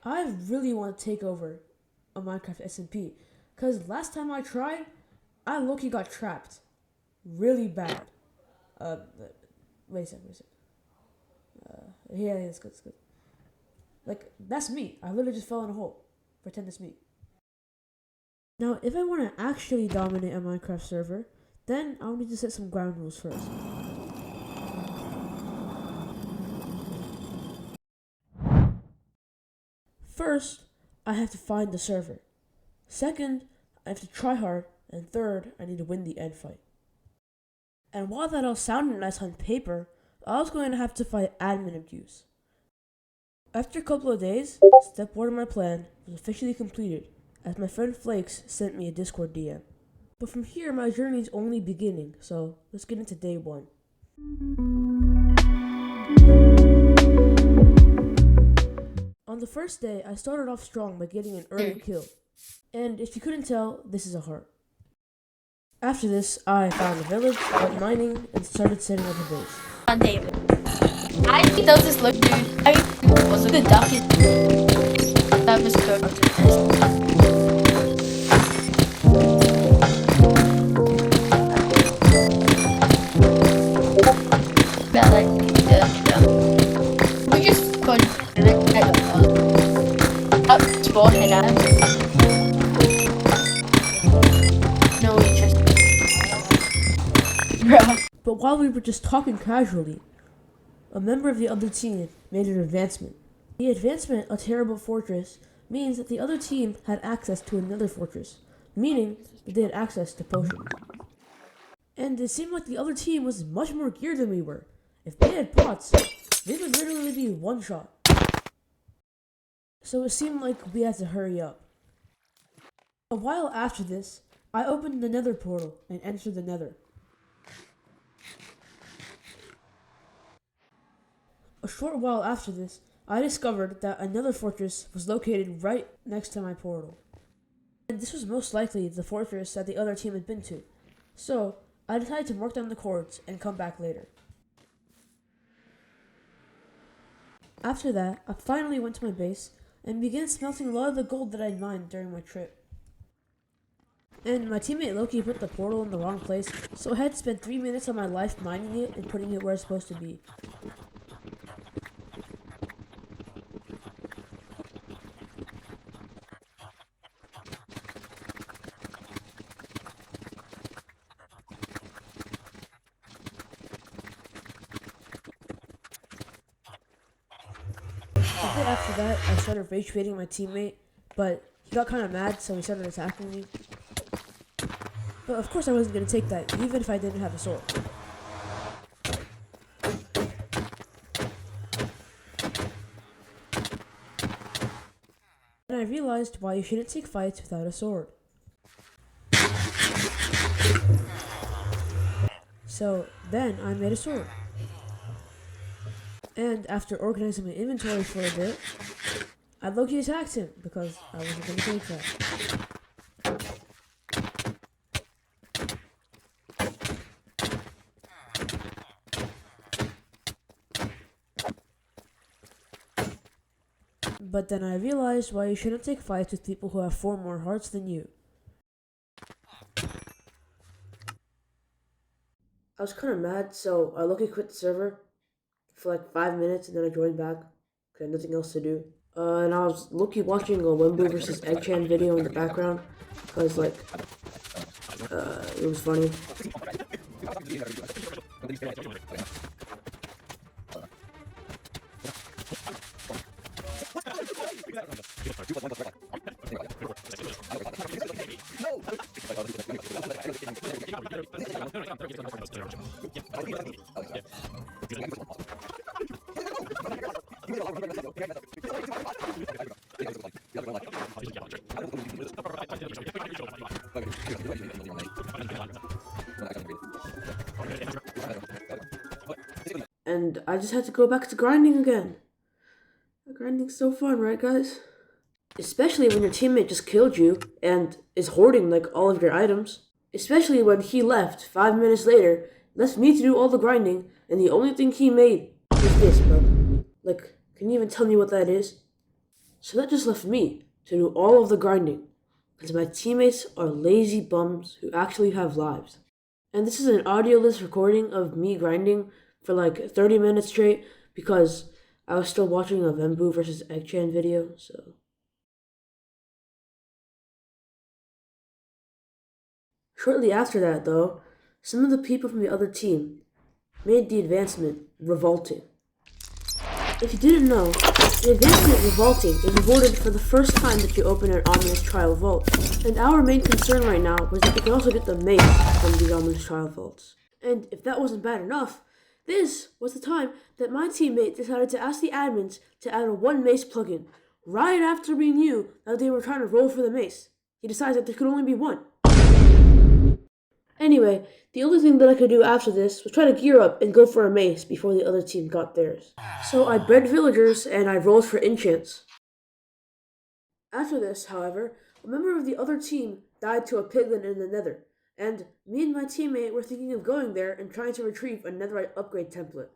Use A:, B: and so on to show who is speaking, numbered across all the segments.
A: I really want to take over a Minecraft SMP, because last time I tried, I low-key got trapped. Really bad. Uh, wait a second. Yeah, it's good, it's good. Like, that's me. I literally just fell in a hole. Pretend it's me. Now, if I want to actually dominate a Minecraft server, then I'll need to set some ground rules first. First, I have to find the server. Second, I have to try hard. And third, I need to win the end fight. And while that all sounded nice on paper, I was going to have to fight admin abuse. After a couple of days, step 1 of my plan was officially completed, as my friend Flakes sent me a Discord DM. But from here, my journey is only beginning, so let's get into day 1. On the first day, I started off strong by getting an early kill. And if you couldn't tell, this is a heart. After this, I found a village, went mining, and started setting up a base.
B: On David. I think does this look, dude. I was the duckest. That was cooked. We just put up spawn head out. No interest. Bro.
A: But while we were just talking casually, a member of the other team made an advancement. The advancement, a terrible fortress, means that the other team had access to another fortress, meaning that they had access to potions. And it seemed like the other team was much more geared than we were. If they had pots, they would literally be one shot. So it seemed like we had to hurry up. A while after this, I opened the nether portal and entered the nether. A short while after this, I discovered that another fortress was located right next to my portal. And this was most likely the fortress that the other team had been to. So, I decided to mark down the coords and come back later. After that, I finally went to my base and began smelting a lot of the gold that I mined during my trip. And my teammate Loki put the portal in the wrong place, so I had to spend 3 minutes of my life mining it and putting it where it's supposed to be. A bit after that, I started rage baiting my teammate, but he got kind of mad, so he started attacking me. But of course I wasn't going to take that, even if I didn't have a sword. And I realized why you shouldn't take fights without a sword. So then I made a sword. And after organizing my inventory for a bit, I low-key attacked him because I wasn't going to take that. But then I realized why you shouldn't take fights with people who have 4 more hearts than you. I was kind of mad, so I low-key quit the server for like 5 minutes, and then I joined back because I had nothing else to do. And I was low-key watching a Wimbu vs. Eggchan video in the background because like it was funny. And I just had to go back to grinding again. Grinding's so fun, right guys? Especially when your teammate just killed you and is hoarding like all of your items. Especially when he left 5 minutes later, left me to do all the grinding, and the only thing he made is this, bro. Like, can you even tell me what that is? So that just left me to do all of the grinding, because my teammates are lazy bums who actually have lives. And this is an audioless recording of me grinding for like 30 minutes straight because I was still watching a Vembu versus Eggchan video, so. Shortly after that, though, some of the people from the other team made the advancement revolting. If you didn't know, the advancement revolting is awarded for the first time that you open an ominous trial vault, and our main concern right now was that we could also get the mace from these ominous trial vaults. And if that wasn't bad enough, this was the time that my teammate decided to ask the admins to add a one mace plugin, right after we knew that they were trying to roll for the mace. He decided that there could only be one. Anyway, the only thing that I could do after this was try to gear up and go for a mace before the other team got theirs. So I bred villagers and I rolled for enchants. After this, however, a member of the other team died to a piglin in the nether, and me and my teammate were thinking of going there and trying to retrieve a netherite upgrade template.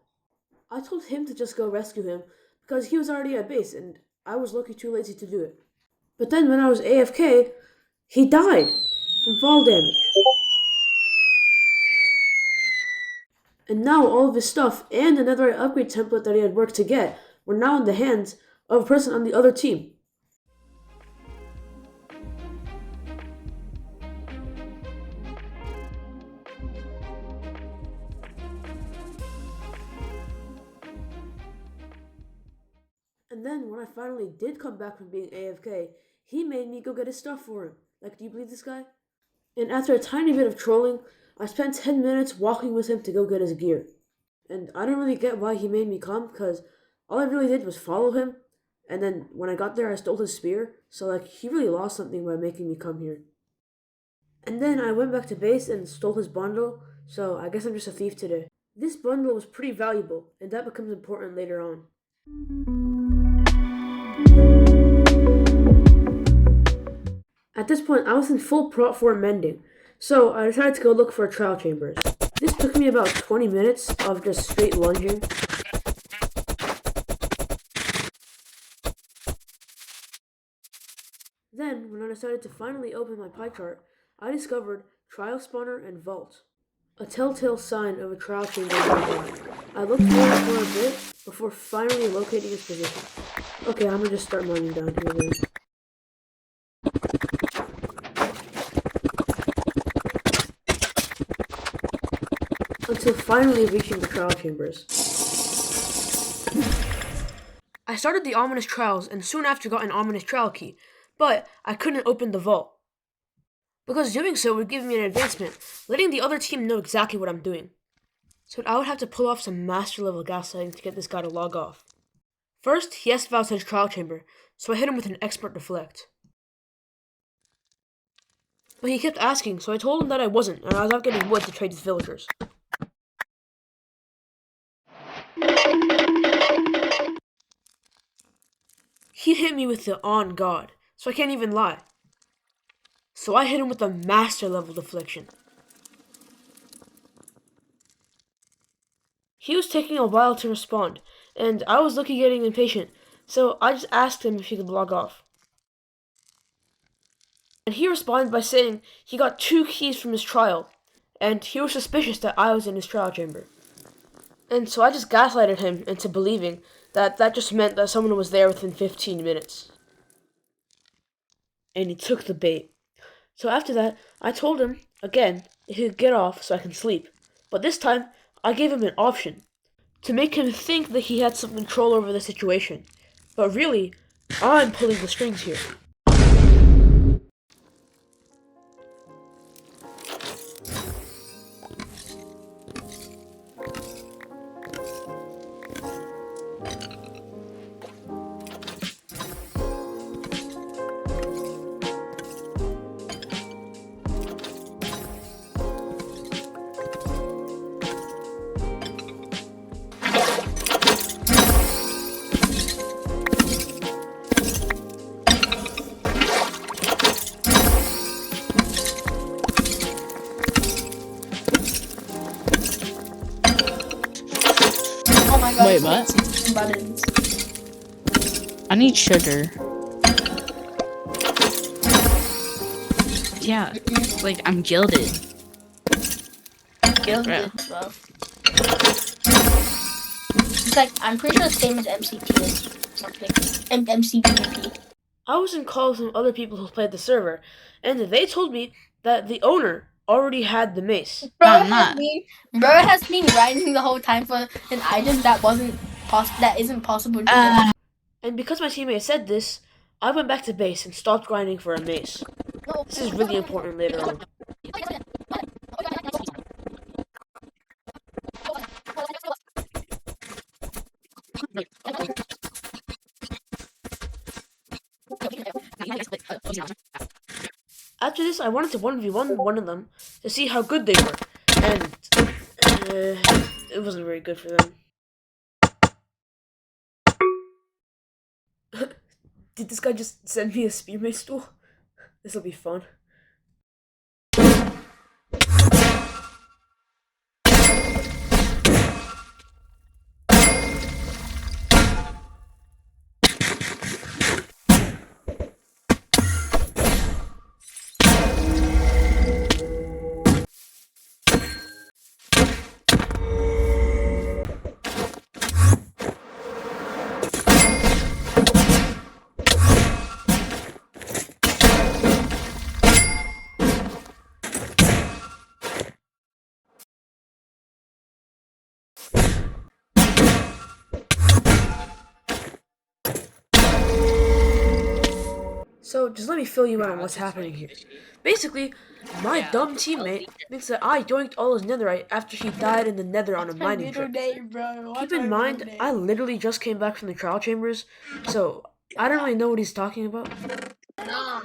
A: I told him to just go rescue him because he was already at base and I was lucky too lazy to do it. But then when I was AFK, he died from fall damage. And now all of his stuff and the netherite upgrade template that he had worked to get were now in the hands of a person on the other team. And then when I finally did come back from being AFK, he made me go get his stuff for him. Like, do you believe this guy? And after a tiny bit of trolling, I spent 10 minutes walking with him to go get his gear. And I don't really get why he made me come, because all I really did was follow him, and then when I got there I stole his spear, so like he really lost something by making me come here. And then I went back to base and stole his bundle, so I guess I'm just a thief today. This bundle was pretty valuable, and that becomes important later on. At this point, I was in full prot 4 mending, so I decided to go look for trial chambers. This took me about 20 minutes of just straight lunging. Then, when I decided to finally open my pie chart, I discovered Trial Spawner and Vault, a telltale sign of a trial chamber nearby. I looked for it for a bit before finally locating its position. Okay, I'm gonna just start mining down here then. Until finally reaching the trial chambers. I started the ominous trials and soon after got an ominous trial key, but I couldn't open the vault, because doing so would give me an advancement, letting the other team know exactly what I'm doing. So I would have to pull off some master level gaslighting to get this guy to log off. First, he asked if I was in his trial chamber, so I hit him with an expert deflect. But he kept asking, so I told him that I wasn't, and I was out getting wood to trade with villagers. He hit me with the on God, so I can't even lie. So I hit him with a master level deflection. He was taking a while to respond, and I was looking getting impatient, so I just asked him if he could log off. And he responded by saying he got 2 keys from his trial, and he was suspicious that I was in his trial chamber. And so I just gaslighted him into believing that that just meant that someone was there within 15 minutes. And he took the bait. So after that, I told him, again, if he could get off so I can sleep. But this time, I gave him an option, to make him think that he had some control over the situation. But really, I'm pulling the strings here.
B: Oh my god.
C: Wait, what?
B: Buttons.
C: I need sugar. Yeah, like I'm gilded.
B: Gilded as well. It's like, I'm pretty sure the same as MCT is something. MCTP.
A: I was in calls with other people who played the server, and they told me that the owner already had the mace.
B: Bro
C: I'm
B: has been grinding the whole time for an item that isn't possible to get.
A: And because my teammate said this, I went back to base and stopped grinding for a mace. This is really important later on. After this, I wanted to 1v1 one of them to see how good they were, and it wasn't very good for them. Did this guy just send me a spear mace tool? This'll be fun. So, just let me fill you in on what's happening here. Basically, my dumb teammate thinks that I yoinked all his netherite after he died in the nether on a mining trip. Keep in mind, I literally just came back from the trial chambers, so I don't really know what he's talking about.
B: No.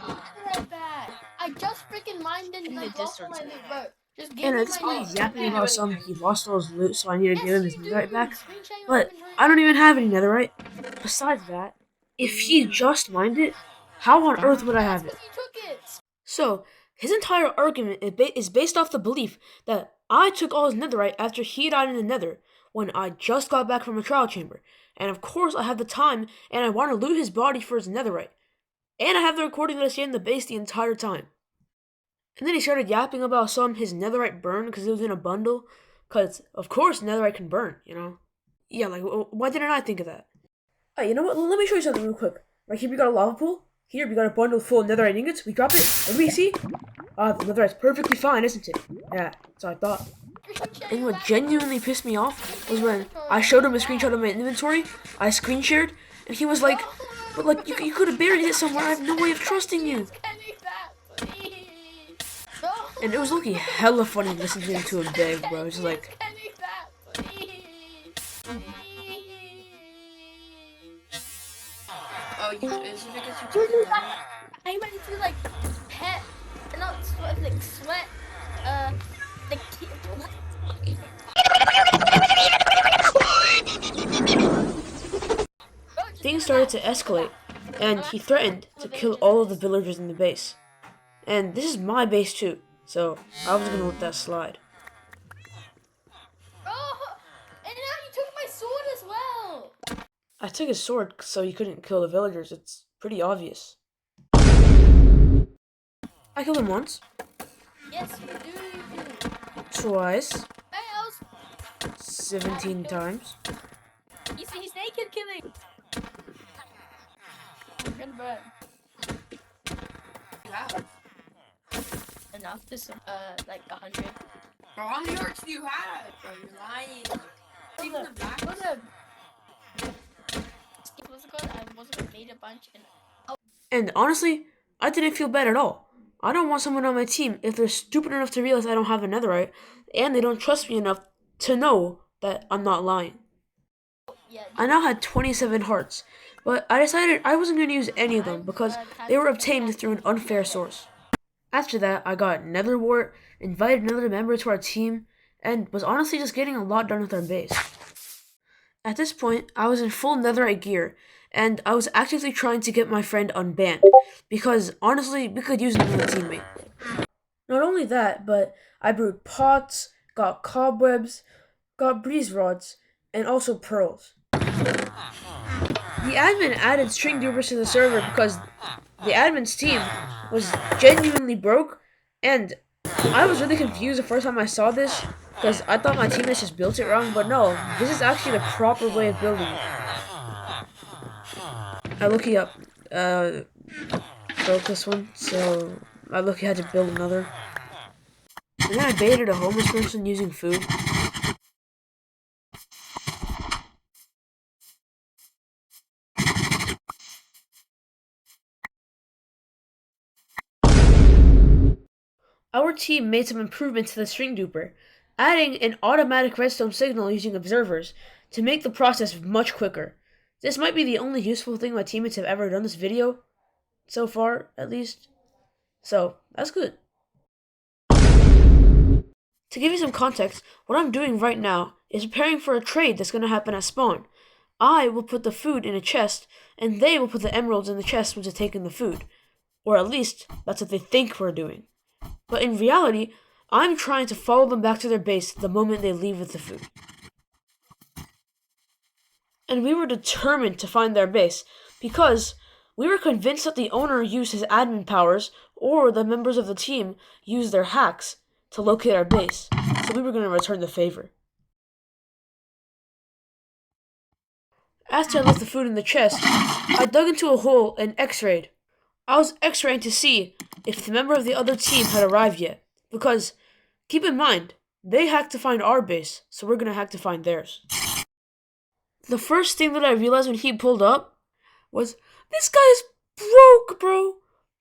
B: I just freaking mined in the Discord.
A: And at this point, he's yapping about he lost all his loot, so I need to give him his netherite back. But I don't even have any netherite. Besides that, if he just mined it, how on earth would I have it? So, his entire argument is based off the belief that I took all his netherite after he died in the nether when I just got back from a trial chamber. And of course I have the time and I want to loot his body for his netherite. And I have the recording that I stayed in the base the entire time. And then he started yapping about his netherite burn because it was in a bundle. Because, of course, netherite can burn, you know? Yeah, like, why didn't I think of that? Alright, you know what? Let me show you something real quick. Right here we got a lava pool. Here we got a bundle full of netherite ingots. We drop it. What do we see? The netherite's perfectly fine, isn't it? Yeah, so I thought. And what genuinely pissed me off was when I showed him a screenshot of my inventory. I screen shared, and he was like, "But like, you could have buried it somewhere. I have no way of trusting you." And it was looking hella funny listening to him beg, bro. It was like.
C: Oh, is it because you took it?
B: I went to like pet, not sweat, like sweat, the
A: Things started to escalate, and he threatened to kill all of the villagers in the base. And this is my base too, so I was gonna let that slide.
B: Oh, and now you took my sword as well.
A: I took his sword so he couldn't kill the villagers. It's pretty obvious. I killed him once.
B: Yes, you do.
A: Twice. 17 times.
B: He's naked killing. Good bird.
C: Wow.
B: Enough to like 100.
C: Bro, how many hearts do you have? Bro, you're lying. Even the black.
B: What's it called? I wasn't made a bunch and.
A: And honestly, I didn't feel bad at all. I don't want someone on my team if they're stupid enough to realize I don't have a netherite, and they don't trust me enough to know that I'm not lying.
B: Yeah,
A: I now had 27 hearts, but I decided I wasn't going to use any of them because they were obtained through an unfair source. After that, I got nether wart, invited another member to our team, and was honestly just getting a lot done with our base. At this point, I was in full netherite gear, and I was actively trying to get my friend unbanned, because honestly, we could use another teammate. Not only that, but I brewed pots, got cobwebs, got breeze rods, and also pearls. The admin added string dupers to the server because the admin's team was genuinely broke And I was really confused the first time I saw this because I thought my teammates just built it wrong, but no, this is actually the proper way of building it. I look up, uh, broke this one, so I had to build another. And then I baited a homeless person using food. Our team made some improvements to the string duper, adding an automatic redstone signal using observers to make the process much quicker. This might be the only useful thing my teammates have ever done this video, so far, at least. So, that's good. To give you some context, what I'm doing right now is preparing for a trade that's going to happen at spawn. I will put the food in a chest, and they will put the emeralds in the chest once they've taken the food. Or at least, that's what they think we're doing. But in reality, I'm trying to follow them back to their base the moment they leave with the food. And we were determined to find their base, because we were convinced that the owner used his admin powers, or the members of the team used their hacks to locate our base, so we were going to return the favor. After I left the food in the chest, I dug into a hole and x-rayed. I was x-raying to see if the member of the other team had arrived yet, because, keep in mind, they hacked to find our base, so we're going to hack to find theirs. The first thing that I realized when he pulled up was, this guy is broke, bro.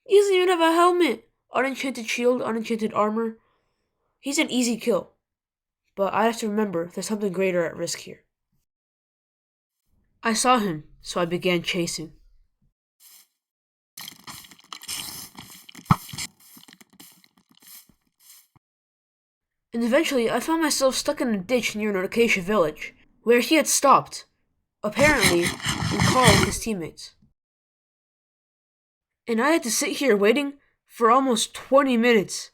A: He doesn't even have a helmet, unenchanted shield, unenchanted armor. He's an easy kill. But I have to remember there's something greater at risk here. I saw him, so I began chasing. And eventually, I found myself stuck in a ditch near an acacia village, where he had stopped, apparently, in calling his teammates. And I had to sit here waiting for almost 20 minutes.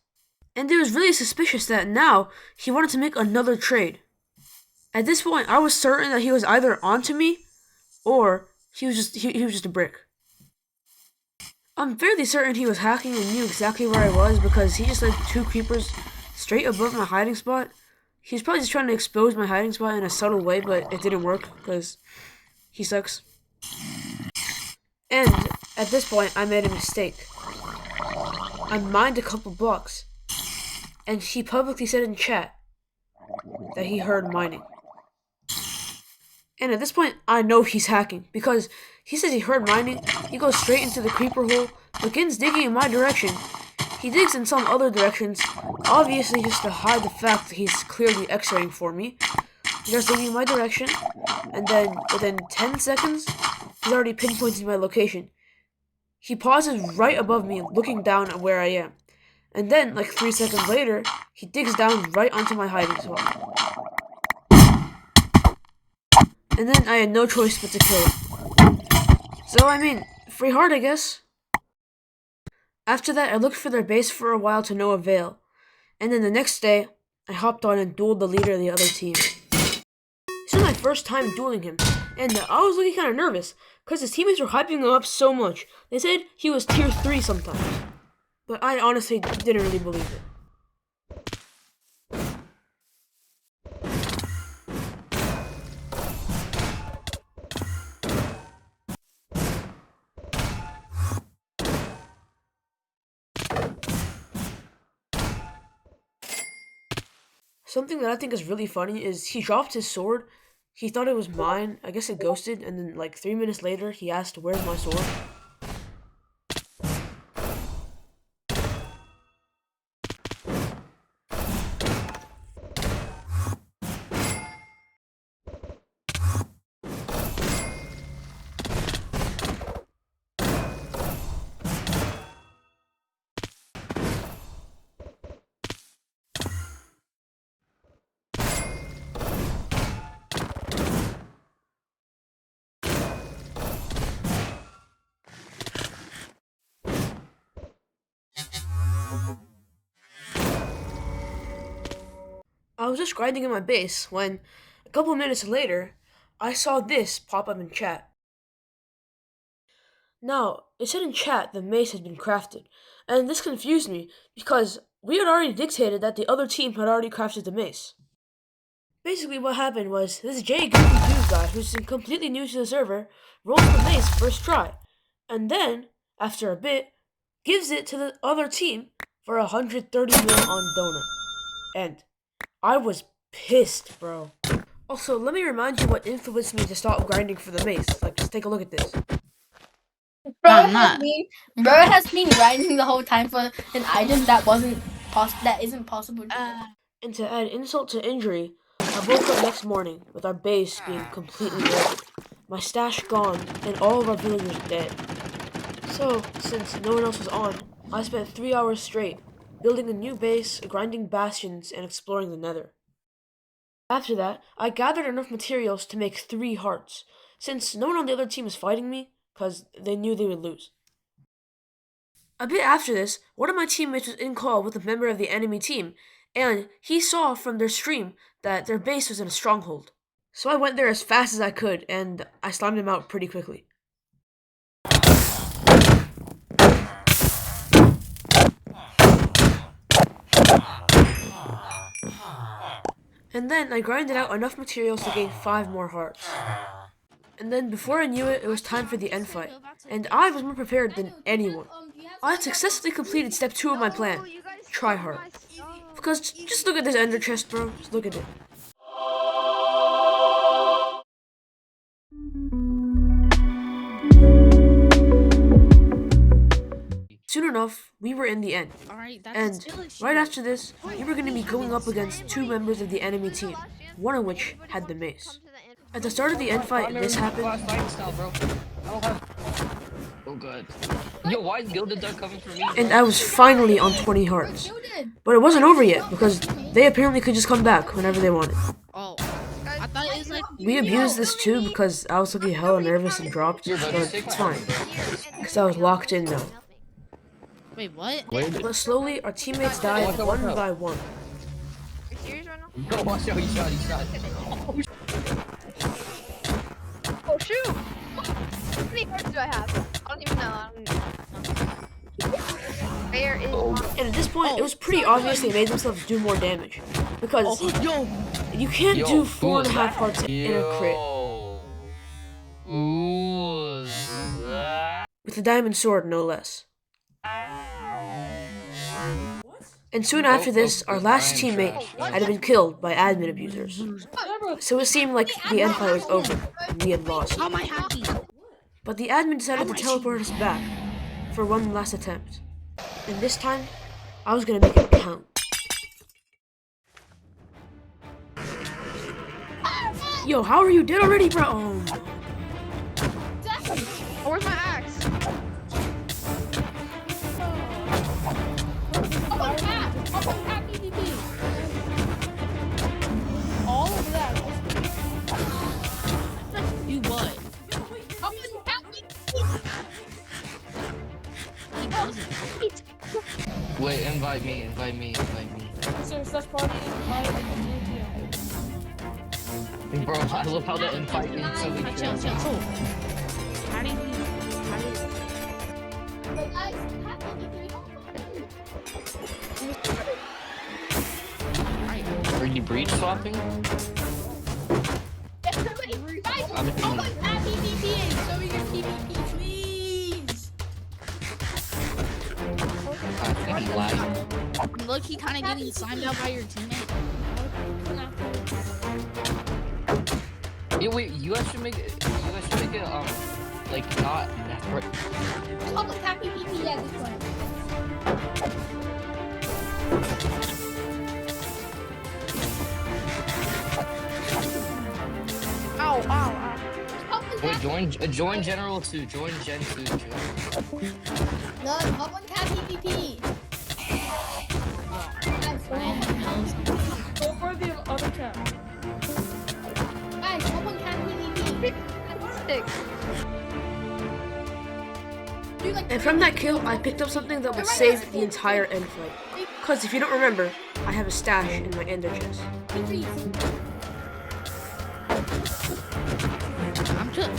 A: And it was really suspicious that now he wanted to make another trade. At this point, I was certain that he was either onto me, or he was just a brick. I'm fairly certain he was hacking and knew exactly where I was because he just led 2 creepers straight above my hiding spot. He was probably just trying to expose my hiding spot in a subtle way, but it didn't work because he sucks. And at this point, I made a mistake. I mined a couple blocks, and he publicly said in chat that he heard mining. And at this point, I know he's hacking, because he says he heard mining, he goes straight into the creeper hole, begins digging in my direction. He digs in some other directions, obviously just to hide the fact that he's clearly x-raying for me. He starts digging in my direction, and then within 10 seconds, he's already pinpointed my location. He pauses right above me, looking down at where I am. And then, like 3 seconds later, he digs down right onto my hiding spot. And then I had no choice but to kill him. So, I mean, free heart, I guess. After that, I looked for their base for a while to no avail. And then the next day, I hopped on and dueled the leader of the other team. This was my first time dueling him, and I was looking kind of nervous, because his teammates were hyping him up so much. They said he was tier 3 sometimes. But I honestly didn't really believe it. Something that I think is really funny is he dropped his sword. He thought it was mine. I guess it ghosted, and then like 3 minutes later, he asked, "Where's my sword?" I was just grinding in my base when, a couple minutes later, I saw this pop up in chat. Now, it said in chat the mace had been crafted, and this confused me because we had already dictated that the other team had already crafted the mace. Basically, what happened was this J Goofy Dude guy, who's completely new to the server, rolls the mace first try, and then, after a bit, gives it to the other team for 130 mil on donut. And I was pissed, bro. Also, let me remind you what influenced me to stop grinding for the mace. Like, just take a look at this.
B: Bro
D: I'm
B: has
D: not.
B: been grinding the whole time for an item that isn't possible.
A: And to add insult to injury, I woke up next morning with our base being completely wrecked, my stash gone, and all of our villagers dead. So, since no one else was on, I spent 3 hours straight, building a new base, grinding bastions, and exploring the nether. After that, I gathered enough materials to make 3 hearts, since no one on the other team was fighting me, because they knew they would lose. A bit after this, one of my teammates was in call with a member of the enemy team, and he saw from their stream that their base was in a stronghold. So I went there as fast as I could, and I slammed him out pretty quickly. And then I grinded out enough materials to gain 5 more hearts. And then before I knew it, it was time for the end fight, and I was more prepared than anyone. I had successfully completed step 2 of my plan, try hard. Because just look at this ender chest, bro. Just look at it. Soon enough, we were in the end. And right after this, we were going to be going up against 2 members of the enemy team, one of which had the mace. At the start of the end fight, this happened.
D: Oh god. Yo, why is Gilded Duck coming for me?
A: And I was finally on 20 hearts. But it wasn't over yet, because they apparently could just come back whenever they wanted.
D: Oh. I thought it was like...
A: We abused this too because I was looking hella nervous and dropped, but it's fine. Because I was locked in now.
D: Wait, what?
A: But slowly, our teammates died one by one.
D: Yo, watch out, he shot.
C: Oh shoot! How many hearts do I have? I don't even know. Where is
A: And at this point, it was pretty obvious they made themselves do more damage. Because you can't do 4.5 hearts in a crit. With a diamond sword, no less. And soon after this, our last teammate had been killed by admin abusers. So it seemed like the end fight was over, and we had lost.
D: How am I happy?
A: But the admin decided to teleport us back for one last attempt. And this time, I was gonna make it count. Yo, how are you dead already, bro? Oh my.
C: Oh, where's my axe?
B: All of that.
D: You what? He doesn't.
E: Wait, invite me.
B: So such party
E: Bro, I love how the invite is so
D: Chill. How do you...
E: Are you breach swapping? I think lagging.
D: Look, he kind of getting signed out by your teammate.
E: Yeah, wait, you guys should make it, like, not that.
C: Ow.
E: Wait, join General 2, join Gen 2, Joe.
B: No, hop on cat PvP.
A: Go for the other cat.
B: Guys, hop on cat PvP.
A: And from that kill, I picked up something that would save the entire end fight. Cause if you don't remember, I have a stash in my ender chest.
D: I'm just...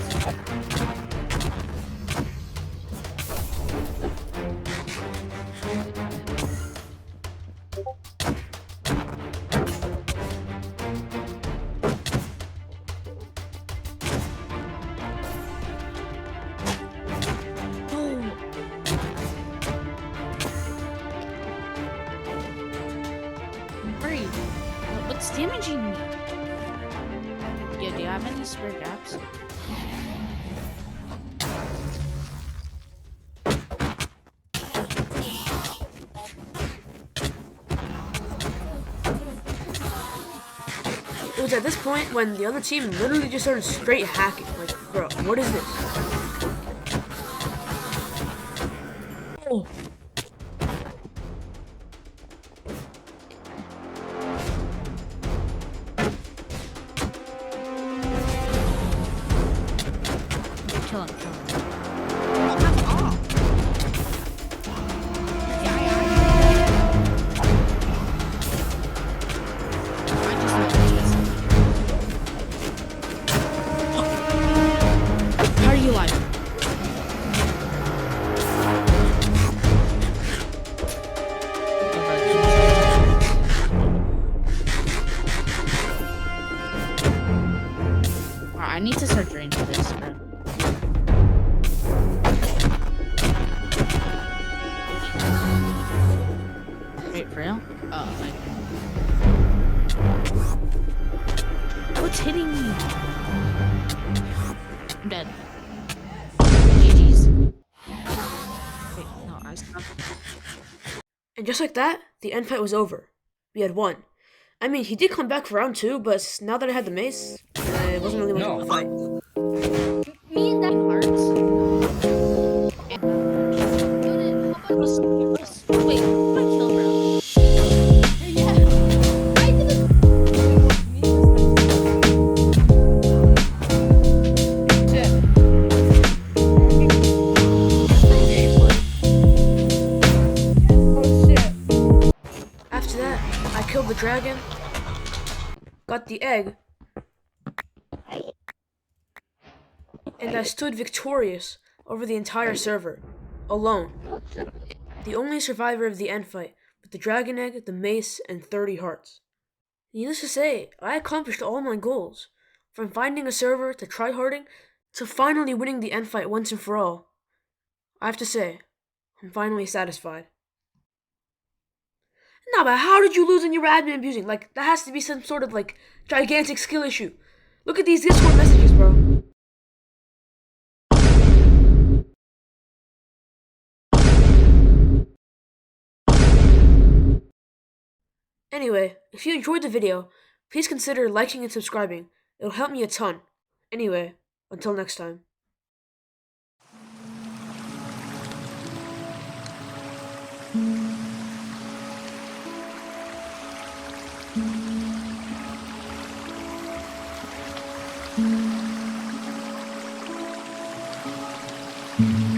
B: damaging me. Yo, do you have any spare gaps?
A: It was at this point when the other team literally just started straight hacking. Like, bro, what is this? Oh.
B: Kill him. How are you alive? I need to start draining this, bro. Wait, for real? Oh, what's hitting me? I'm dead. GG's. Wait, no, I stopped.
A: And just like that, the end fight was over. We had won. I mean, he did come back for round 2, but now that I had the mace, it wasn't really much of a fight.
B: Me and that hearts. Wait, what did I kill, bro? Yeah. I didn't.
A: After that, I killed the dragon, got the egg, and I stood victorious over the entire server, alone. The only survivor of the end fight, with the dragon egg, the mace, and 30 hearts. Needless to say, I accomplished all my goals, from finding a server to tryharding to finally winning the end fight once and for all. I have to say, I'm finally satisfied. Nah, but how did you lose when you were admin abusing? Like, that has to be some sort of, like, gigantic skill issue. Look at these Discord messages, bro. Anyway, if you enjoyed the video, please consider liking and subscribing. It'll help me a ton. Anyway, until next time.
B: Mm-hmm.